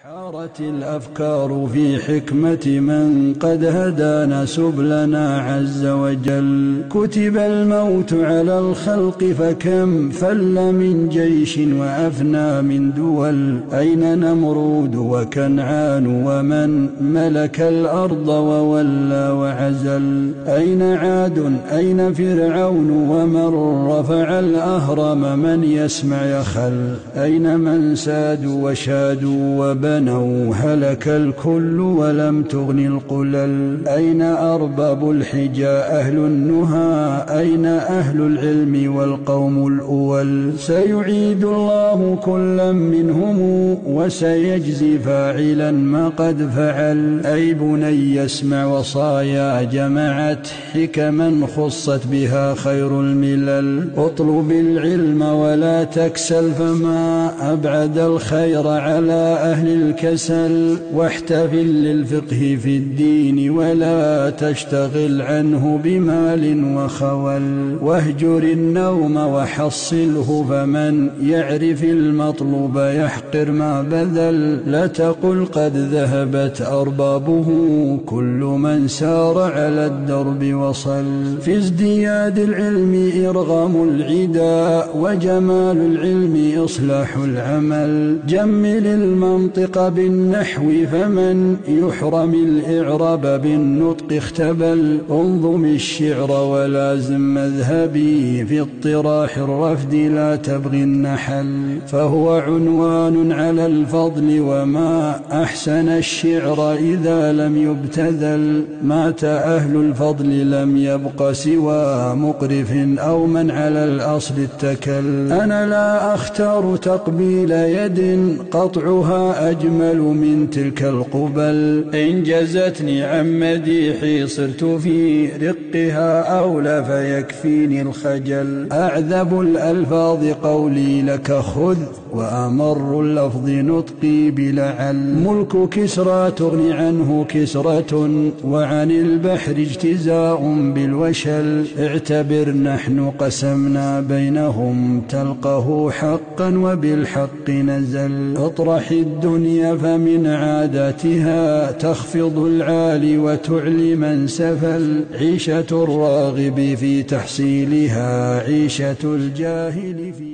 حارت الأفكار في حكمة من قد هدانا سبلنا عز وجل. كتب الموت على الخلق فكم فل من جيش وأفنى من دول. أين نمرود وكنعان ومن ملك الأرض وولى وعزل. أين عاد أين فرعون ومن رفع الأهرم من يسمع يخل. أين من سادوا وشادوا وبنوا هلك الكل ولم تغن القلل. أين أرباب الحجى أهل النهى أين أهل العلم والقوم الأول. سيعيد الله كلا منهم وسيجزي فاعلا ما قد فعل. أي بني اسمع وصايا جمعت حكما خصت بها خير الملل. اطلب العلم ولا تكسل فما أبعد الخير على أهل الكسل. واحتفل للفقه في الدين ولا تشتغل عنه بمال وخول. واهجر النوم وحصله فمن يعرف المطلوب يحقر ما بذل. لا تقل قد ذهبت أربابه كل من سار على الدرب وصل. في ازدياد العلم إرغام العدا وجمال العلم إصلاح العمل. جمل المنطق بالنحو فمن يحرم الإعراب بالنطق اختبل. انظم الشعر ولازم مذهبي في اطراح الرفد لا تبغي النحل. فهو عنوان على الفضل وما أحسن الشعر إذا لم يبتذل. مات أهل الفضل لم يبق سوى مقرف أو من على الأصل اتكل. أنا لا أختار تقبيل يد قطعها أجمل من تلك القبل. إن جزتني عن مديحي صرت في رقها أولى فيكفيني الخجل. أعذب الألفاظ قولي لك خذ وأمر اللفظ نطقي بلعل. ملك كسرى تغني عنه كسرة وعن البحر اجتزاء بالوشل. اعتبر نحن قسمنا بينهم تلقه حقا وبالحق نزل. اطرح الدنيا فمن عاداتها تخفض العالي وتعلي من سفل. عيشة الراغب في تحصيلها عيشة الجاهل في